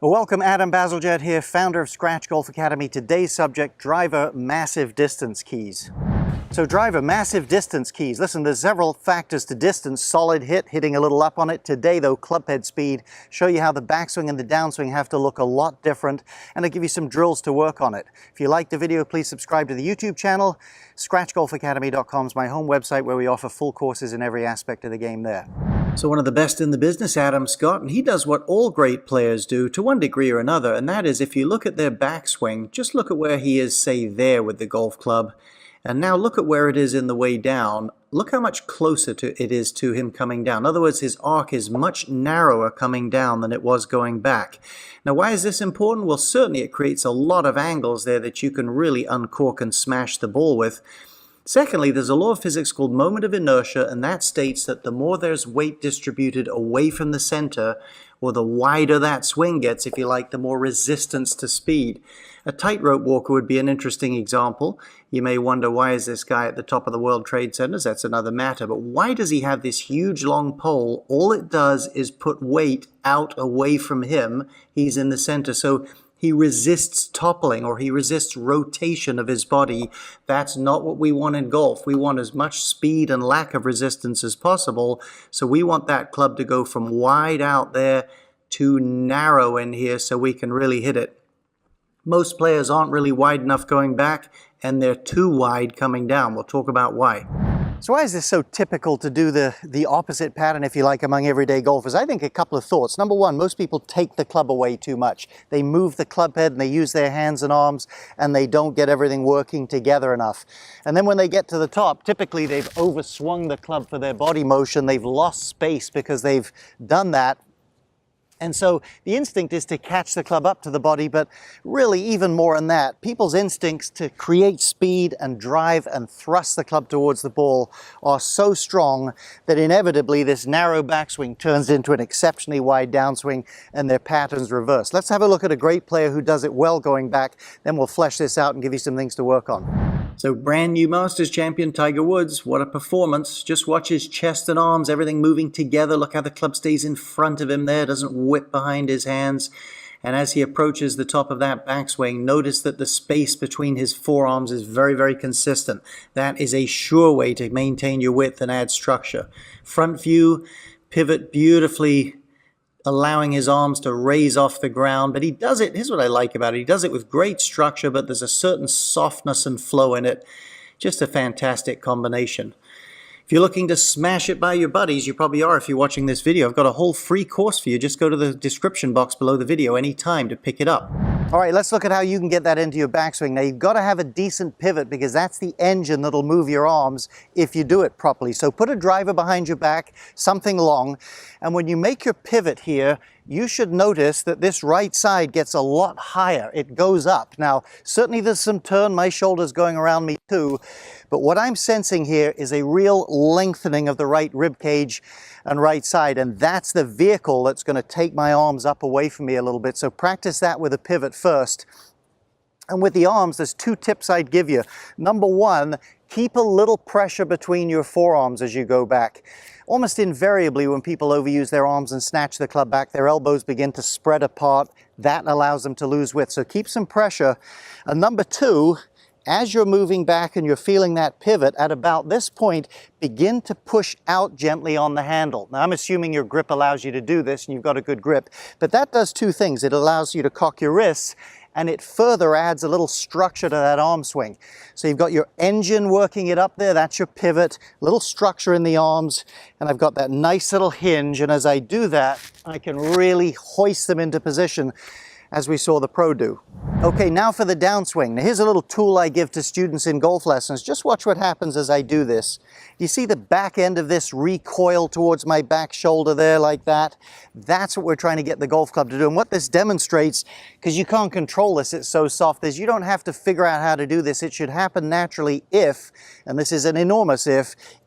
Welcome, Adam Bazalgette here, founder of Scratch Golf Academy. Today's subject, driver massive distance keys. So driver massive distance keys. Listen, there's several factors to distance. Solid hit, hitting a little up on it. Today though, club head speed. Show you how the backswing and the downswing have to look a lot different, and I'll give you some drills to work on it. If you liked the video, please subscribe to the YouTube channel. ScratchGolfAcademy.com is my home website where we offer full courses in every aspect of the game there. So one of the best in the business, Adam Scott, and he does what all great players do to one degree or another, and that is if you look at their backswing, just look at where he is, say, there with the golf club, and now look at where it is in the way down. Look how much closer it is to him coming down. In other words, his arc is much narrower coming down than it was going back. Now, why is this important? Well, certainly it creates a lot of angles there that you can really uncork and smash the ball with. Secondly, there's a law of physics called moment of inertia, and that states that the more there's weight distributed away from the center, or the wider that swing gets, if you like, the more resistance to speed. A tightrope walker would be an interesting example. You may wonder, why is this guy at the top of the World Trade Centers? That's another matter. But why does he have this huge long pole? All it does is put weight out away from him. He's in the center. So he resists toppling, or he resists rotation of his body. That's not what we want in golf. We want as much speed and lack of resistance as possible. So we want that club to go from wide out there to narrow in here so we can really hit it. Most players aren't really wide enough going back, and they're too wide coming down. We'll talk about why. So why is this so typical to do the opposite pattern, if you like, among everyday golfers? I think a couple of thoughts. Number one, most people take the club away too much. They move the club head and they use their hands and arms, and they don't get everything working together enough. And then when they get to the top, typically they've overswung the club for their body motion. They've lost space because they've done that. And so the instinct is to catch the club up to the body, but really even more than that, people's instincts to create speed and drive and thrust the club towards the ball are so strong that inevitably this narrow backswing turns into an exceptionally wide downswing and their patterns reverse. Let's have a look at a great player who does it well going back, then we'll flesh this out and give you some things to work on. So brand new Masters champion Tiger Woods, what a performance. Just watch his chest and arms, everything moving together. Look how the club stays in front of him there, doesn't whip behind his hands. And as he approaches the top of that backswing, notice that the space between his forearms is very, very consistent. That is a sure way to maintain your width and add structure. Front view, pivot beautifully, allowing his arms to raise off the ground, but he does it, here's what I like about it, he does it with great structure, but there's a certain softness and flow in it. Just a fantastic combination. If you're looking to smash it by your buddies, you probably are if you're watching this video. I've got a whole free course for you. Just go to the description box below the video anytime to pick it up. All right, let's look at how you can get that into your backswing. Now, you've got to have a decent pivot because that's the engine that'll move your arms if you do it properly. So put a driver behind your back, something long, and when you make your pivot here, you should notice that this right side gets a lot higher. It goes up. Now, certainly there's some turn. My shoulder's going around me too. But what I'm sensing here is a real lengthening of the right rib cage and right side. And that's the vehicle that's going to take my arms up away from me a little bit. So practice that with a pivot first. And with the arms, there's two tips I'd give you. Number one, keep a little pressure between your forearms as you go back. Almost invariably, when people overuse their arms and snatch the club back, their elbows begin to spread apart. That allows them to lose width. So keep some pressure. And number two, as you're moving back and you're feeling that pivot, at about this point, begin to push out gently on the handle. Now, I'm assuming your grip allows you to do this and you've got a good grip, but that does two things. It allows you to cock your wrists, and it further adds a little structure to that arm swing. So you've got your engine working it up there, that's your pivot, little structure in the arms, and I've got that nice little hinge, and as I do that, I can really hoist them into position as we saw the pro do. Okay, now for the downswing. Now here's a little tool I give to students in golf lessons. Just watch what happens as I do this. You see the back end of this recoil towards my back shoulder there like that? That's what we're trying to get the golf club to do. And what this demonstrates, because you can't control this, it's so soft, is you don't have to figure out how to do this. It should happen naturally if, and this is an enormous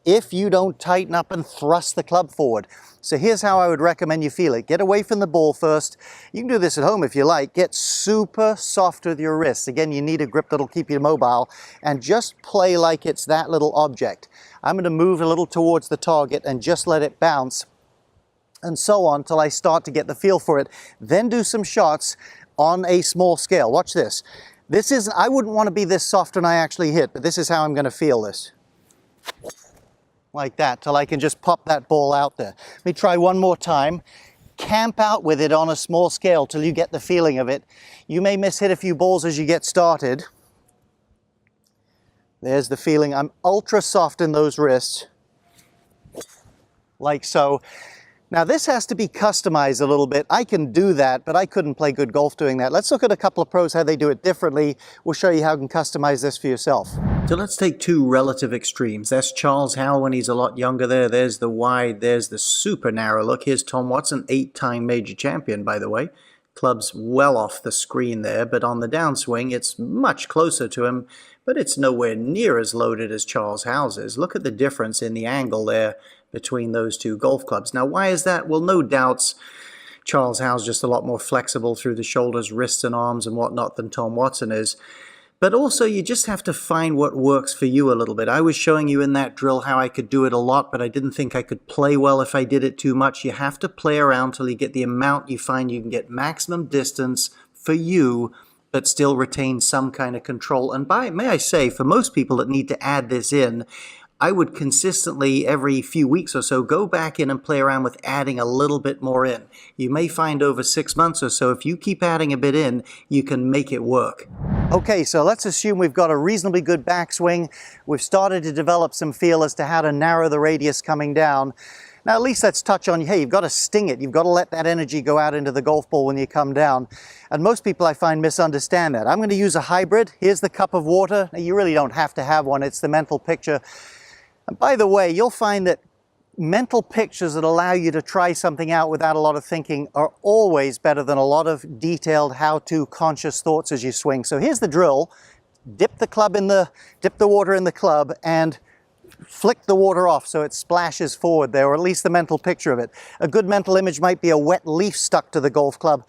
if you don't tighten up and thrust the club forward. So here's how I would recommend you feel it. Get away from the ball first. You can do this at home if you like. Get super soft with your wrists. Again, you need a grip that'll keep you mobile, and just play like it's that little object. I'm going to move a little towards the target and just let it bounce. and so on till I start to get the feel for it. Then do some shots on a small scale. Watch this. This is, I wouldn't want to be this soft when I actually hit, but this is how I'm going to feel this. Like that, till I can just pop that ball out there. Let me try one more time. Camp out with it on a small scale till you get the feeling of it. You may miss hit a few balls as you get started. There's the feeling. I'm ultra soft in those wrists. Like so. Now this has to be customized a little bit. I can do that, but I couldn't play good golf doing that. Let's look at a couple of pros, how they do it differently. We'll show you how you can customize this for yourself. So let's take two relative extremes. That's Charles Howell when he's a lot younger there. There's the wide, there's the super narrow look. Here's Tom Watson, 8-time major champion, by the way. Club's well off the screen there, but on the downswing, it's much closer to him, but it's nowhere near as loaded as Charles Howell's is. Look at the difference in the angle there between those two golf clubs. Now, why is that? Well, no doubts, Charles Howell's just a lot more flexible through the shoulders, wrists, and arms and whatnot than Tom Watson is. But also, you just have to find what works for you a little bit. I was showing you in that drill how I could do it a lot, but I didn't think I could play well if I did it too much. You have to play around till you get the amount you find you can get maximum distance for you, but still retain some kind of control. And may I say, for most people that need to add this in, I would consistently, every few weeks or so, go back in and play around with adding a little bit more in. You may find over 6 months or so, if you keep adding a bit in, you can make it work. Okay, so let's assume we've got a reasonably good backswing. We've started to develop some feel as to how to narrow the radius coming down. Now at least let's touch on, hey, you've got to sting it. You've got to let that energy go out into the golf ball when you come down. And most people I find misunderstand that. I'm going to use a hybrid. Here's the cup of water. Now, you really don't have to have one. It's the mental picture. And by the way, you'll find that mental pictures that allow you to try something out without a lot of thinking are always better than a lot of detailed how-to conscious thoughts as you swing. So here's the drill. Dip the water in the club and flick the water off so it splashes forward there, or at least the mental picture of it. A good mental image might be a wet leaf stuck to the golf club.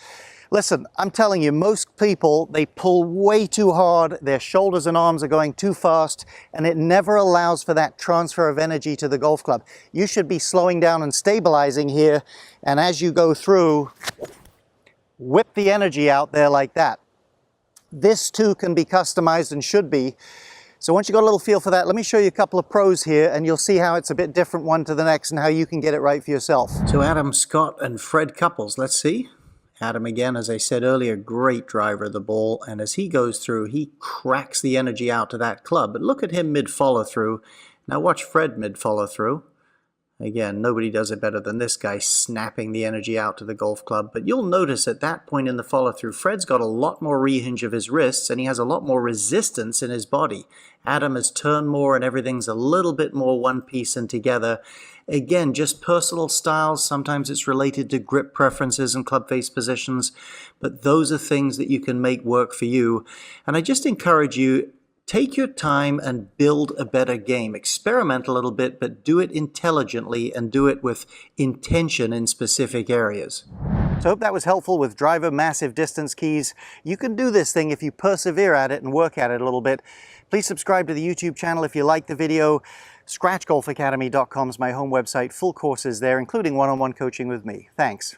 Listen, I'm telling you, most people, they pull way too hard, their shoulders and arms are going too fast, and it never allows for that transfer of energy to the golf club. You should be slowing down and stabilizing here, and as you go through, whip the energy out there like that. This too can be customized and should be. So once you've got a little feel for that, let me show you a couple of pros here, and you'll see how it's a bit different one to the next and how you can get it right for yourself. So Adam Scott and Fred Couples, let's see. Adam, again, as I said earlier, great driver of the ball, and as he goes through, he cracks the energy out to that club. But look at him mid-follow-through. Now watch Fred mid-follow-through. Again, nobody does it better than this guy, snapping the energy out to the golf club. But you'll notice at that point in the follow-through, Fred's got a lot more rehinge of his wrists, and he has a lot more resistance in his body. Adam has turned more, and everything's a little bit more one piece and together. Again, just personal styles. Sometimes it's related to grip preferences and club face positions, but those are things that you can make work for you. And I just encourage you, take your time and build a better game. Experiment a little bit, but do it intelligently and do it with intention in specific areas. So I hope that was helpful with driver massive distance keys. You can do this thing if you persevere at it and work at it a little bit. Please subscribe to the YouTube channel if you like the video. ScratchGolfAcademy.com is my home website. Full courses there, including one-on-one coaching with me. Thanks.